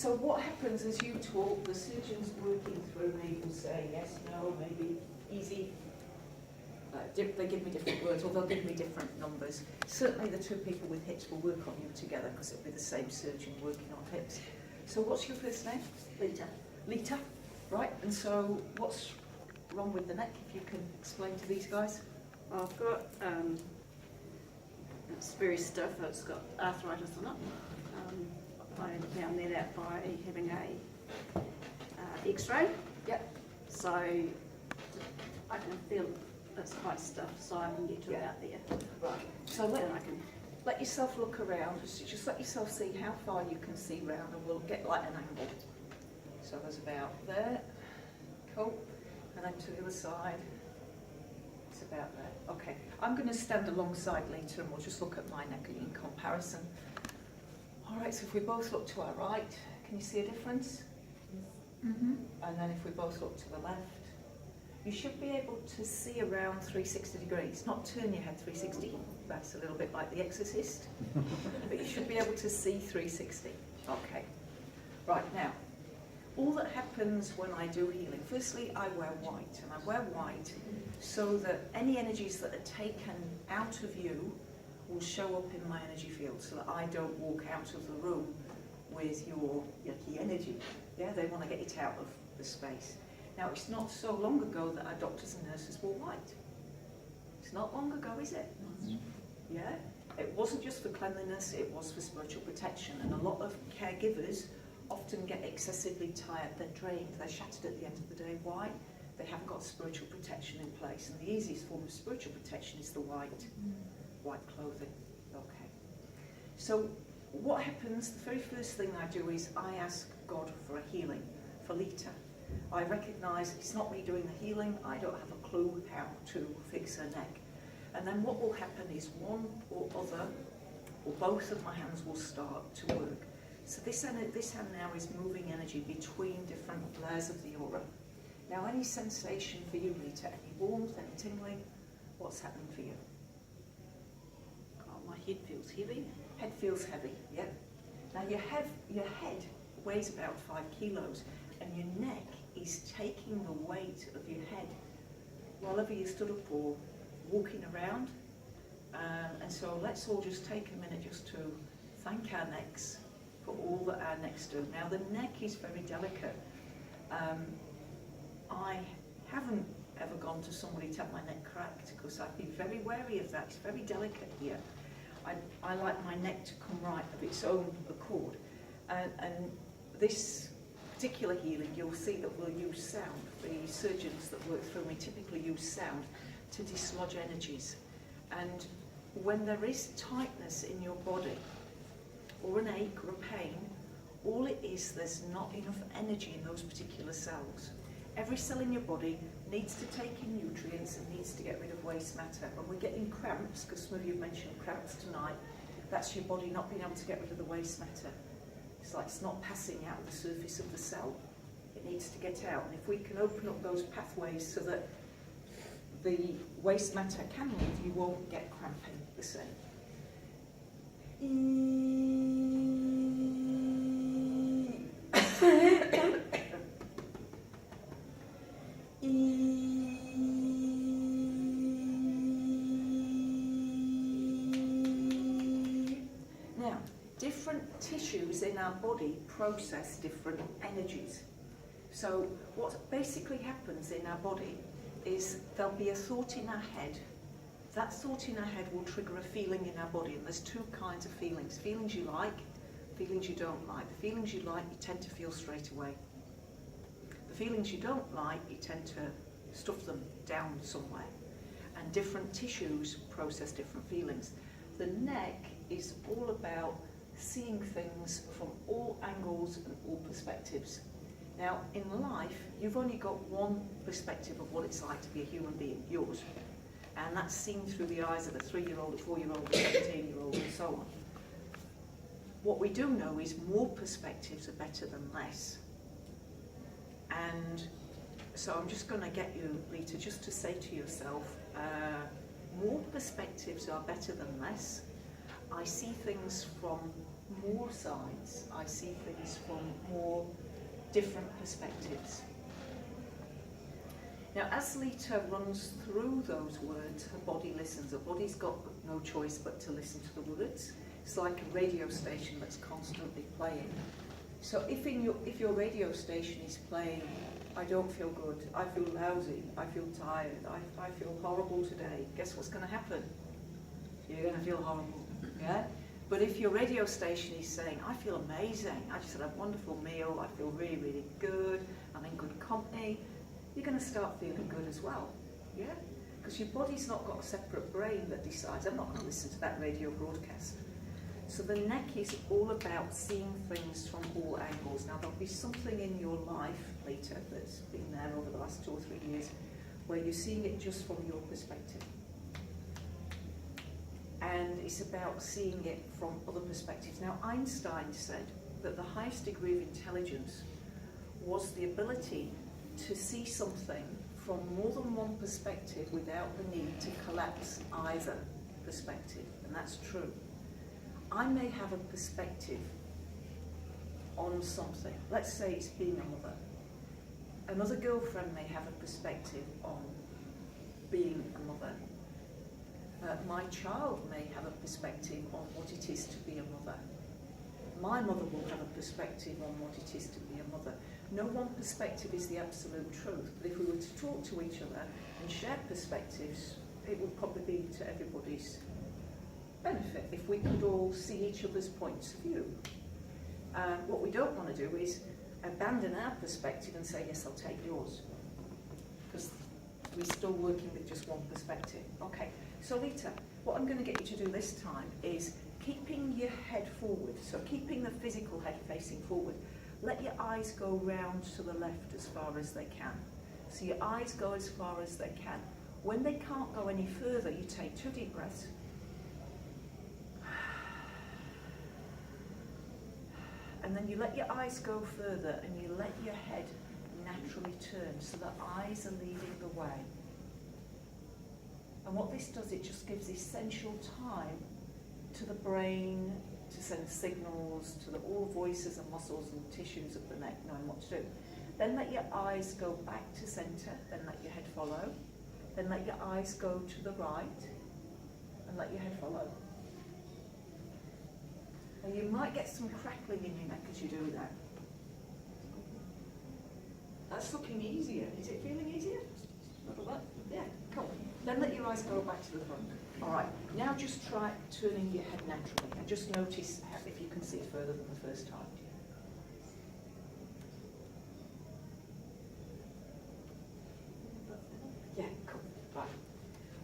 So what happens as you talk, the surgeon's working through me, will say yes, no, maybe, easy. They give me different words, or they'll give me different numbers. Certainly the two people with hips will work on you together because it'll be the same surgeon working on hips. So what's your first name? Nita. Nita, right? And so what's wrong with the neck, if you can explain to these guys? I've got, it's very stiff, it's got arthritis in it. I found that out by having a x-ray. Yep. So I can feel it's quite stiff, so I can get to about there. Right. So Then I can. let yourself look around, just let yourself see how far you can see round, and we'll get like an angle. So there's about there, cool, and then to the other side, it's about there. Okay, I'm going to stand alongside Nita and we'll just look at my neck in comparison. All right, so if we both look to our right, can you see a difference? Mm-hmm. And then if we both look to the left, you should be able to see around 360 degrees, not turn your head 360, that's a little bit like The Exorcist, but you should be able to see 360. Okay, right now, all that happens when I do healing, firstly I wear white, and I wear white so that any energies that are taken out of you will show up in my energy field, so that I don't walk out of the room with your yucky energy. Yeah, they want to get it out of the space. Now, it's not so long ago that our doctors and nurses wore white. It's not long ago, is it? Yeah? It wasn't just for cleanliness, it was for spiritual protection. And a lot of caregivers often get excessively tired, they're drained, they're shattered at the end of the day. Why? They haven't got spiritual protection in place. And the easiest form of spiritual protection is the white clothing. Okay. So what happens, the very first thing I do is I ask God for a healing for Nita. I recognise it's not me doing the healing, I don't have a clue how to fix her neck. And then what will happen is one or other, or both of my hands will start to work. So this hand now is moving energy between different layers of the aura. Now any sensation for you, Nita, any warmth, any tingling, what's happening for you? Oh, my head feels heavy. Head feels heavy, yeah. Now your head weighs about 5 kilos, and your neck is taking the weight of your head while you stood up or walking around. And so let's all just take a minute just to thank our necks for all that our necks do. Now the neck is very delicate. I haven't ever gone to somebody to have my neck cracked because I'd be very wary of that. It's very delicate here. I like my neck to come right of its own accord. And this particular healing, you'll see that we'll use sound. The surgeons that work through me typically use sound to dislodge energies. And when there is tightness in your body, or an ache or a pain, all it is, there's not enough energy in those particular cells. Every cell in your body needs to take in nutrients and needs to get rid of waste matter. When we're getting cramps, because some of you have mentioned cramps tonight, that's your body not being able to get rid of the waste matter. It's like it's not passing out of the surface of the cell. It needs to get out. And if we can open up those pathways so that the waste matter can move, you won't get cramping the same. Now, different tissues in our body process different energies. So what basically happens in our body is there'll be a thought in our head. That thought in our head will trigger a feeling in our body, and there's two kinds of feelings. Feelings you like, feelings you don't like. The feelings you like, you tend to feel straight away. The feelings you don't like, you tend to stuff them down somewhere. And different tissues process different feelings. The neck is all about seeing things from all angles and all perspectives. Now, in life, you've only got one perspective of what it's like to be a human being, yours. And that's seen through the eyes of a 3-year-old, a 4-year-old, a 17-year-old, and so on. What we do know is more perspectives are better than less. And so I'm just going to get you, Nita, just to say to yourself, more perspectives are better than less. I see things from more sides. I see things from more different perspectives. Now, as Nita runs through those words, her body listens. Her body's got no choice but to listen to the words. It's like a radio station that's constantly playing. So if your radio station is playing, I don't feel good, I feel lousy, I feel tired, I feel horrible today, guess what's going to happen? You're going to feel horrible, yeah? But if your radio station is saying, I feel amazing, I just had a wonderful meal, I feel really, really good, I'm in good company, you're going to start feeling good as well, yeah? Because your body's not got a separate brain that decides, I'm not going to listen to that radio broadcast. So the neck is all about seeing things from all angles. Now there'll be something in your life later that's been there over the last 2 or 3 years where you're seeing it just from your perspective. And it's about seeing it from other perspectives. Now Einstein said that the highest degree of intelligence was the ability to see something from more than one perspective without the need to collapse either perspective, and that's true. I may have a perspective on something. Let's say it's being a mother. Another girlfriend may have a perspective on being a mother. My child may have a perspective on what it is to be a mother. My mother will have a perspective on what it is to be a mother. No one perspective is the absolute truth, but if we were to talk to each other and share perspectives, it would probably be to everybody's benefit if we could all see each other's points of view. What we don't want to do is abandon our perspective and say, yes, I'll take yours, because we're still working with just one perspective. Okay, so Nita, what I'm going to get you to do this time is keeping your head forward, so keeping the physical head facing forward. Let your eyes go round to the left as far as they can. So your eyes go as far as they can. When they can't go any further, you take 2 deep breaths. And then you let your eyes go further and you let your head naturally turn so the eyes are leading the way. And what this does, it just gives essential time to the brain to send signals to all voices and muscles and tissues of the neck knowing what to do. Then let your eyes go back to centre, then let your head follow. Then let your eyes go to the right and let your head follow. Now you might get some crackling in your neck as you do that. That's looking easier. Is it feeling easier? A little bit? Yeah, cool. Then let your eyes go back to the front. All right, now just try turning your head naturally and just notice if you can see further than the first time. Yeah, cool. Right.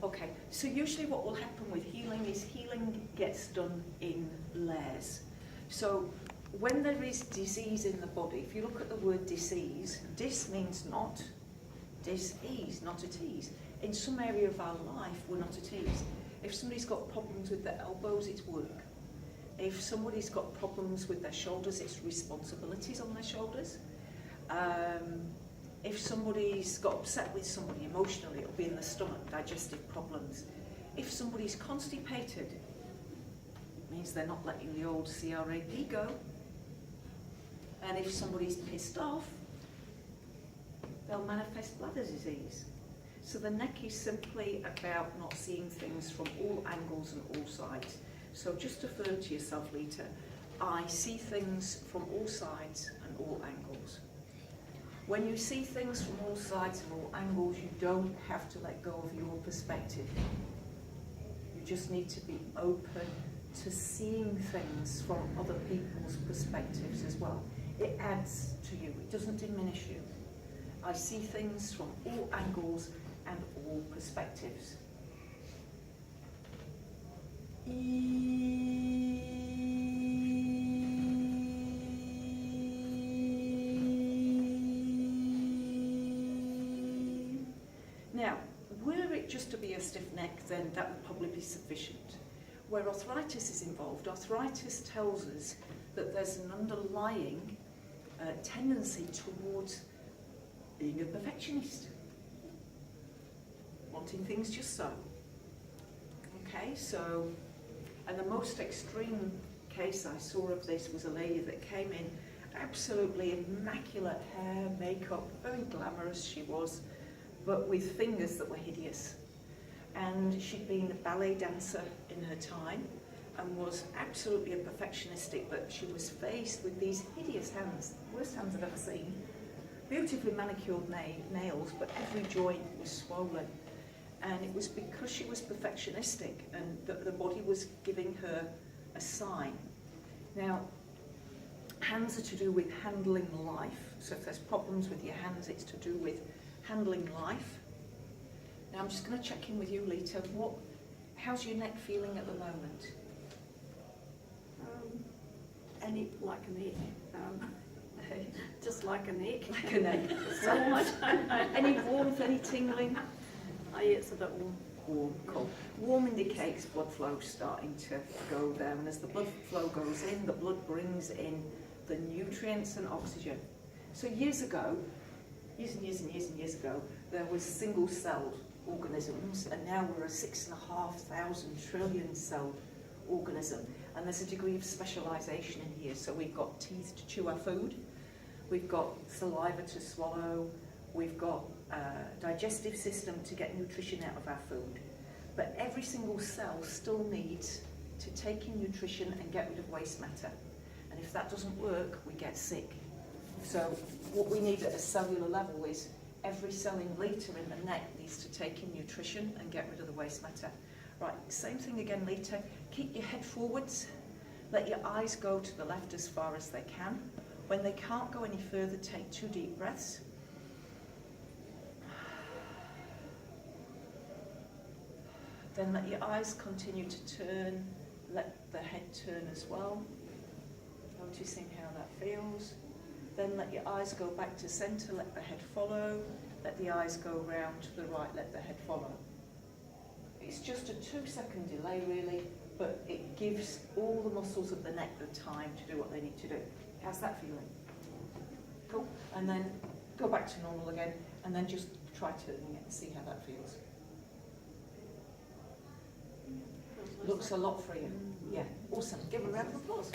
Okay, so usually what will happen with healing is healing gets done in layers. So when there is disease in the body, if you look at the word disease, dis means not, dis-ease, not at ease. In some area of our life, we're not at ease. If somebody's got problems with their elbows, it's work. If somebody's got problems with their shoulders, it's responsibilities on their shoulders. If somebody's got upset with somebody emotionally, it'll be in the stomach, digestive problems. If somebody's constipated, it means they're not letting the old CRAP go. And if somebody's pissed off, they'll manifest bladder disease. So the neck is simply about not seeing things from all angles and all sides. So just affirm to yourself, Nita, I see things from all sides and all angles. When you see things from all sides and all angles, you don't have to let go of your perspective. You just need to be open to seeing things from other people's perspectives as well. It adds to you, it doesn't diminish you. I see things from all angles and all perspectives. Now, were it just to be a stiff neck, then that would probably be sufficient. Where arthritis is involved, arthritis tells us that there's an underlying tendency towards being a perfectionist, wanting things just so. Okay, so, and the most extreme case I saw of this was a lady that came in, absolutely immaculate hair, makeup, very glamorous she was, but with fingers that were hideous. And she'd been a ballet dancer in her time and was absolutely a perfectionistic, but she was faced with these hideous hands, worst hands I've ever seen, beautifully manicured nails, but every joint was swollen. And it was because she was perfectionistic and the body was giving her a sign. Now, hands are to do with handling life. So if there's problems with your hands, it's to do with handling life. Now I'm just going to check in with you, Lita. How's your neck feeling at the moment? Like a neck. Just like a neck. Like a neck. So I don't know. Any warmth, any tingling? Oh yeah, it's a bit warm. Warm, cool. Warm indicates blood flow starting to go down. And as the blood flow goes in, the blood brings in the nutrients and oxygen. So years ago, years ago, there was single-celled organisms, and now we're a 6,500 trillion celled organism. And there's a degree of specialisation in here. So we've got teeth to chew our food, we've got saliva to swallow, we've got a digestive system to get nutrition out of our food. But every single cell still needs to take in nutrition and get rid of waste matter. And if that doesn't work, we get sick. So what we need at a cellular level is every cell in Lita in the neck needs to take in nutrition and get rid of the waste matter. Right, same thing again, Lita. Keep your head forwards. Let your eyes go to the left as far as they can. When they can't go any further, take 2 deep breaths. Then let your eyes continue to turn. Let the head turn as well. Noticing how that feels. Then let your eyes go back to centre, let the head follow. Let the eyes go round to the right, let the head follow. It's just a 2-second delay really, but it gives all the muscles of the neck the time to do what they need to do. How's that feeling? Cool. And then go back to normal again, and then just try turning it and see how that feels. Looks a lot freer. Yeah, awesome. Give a round of applause.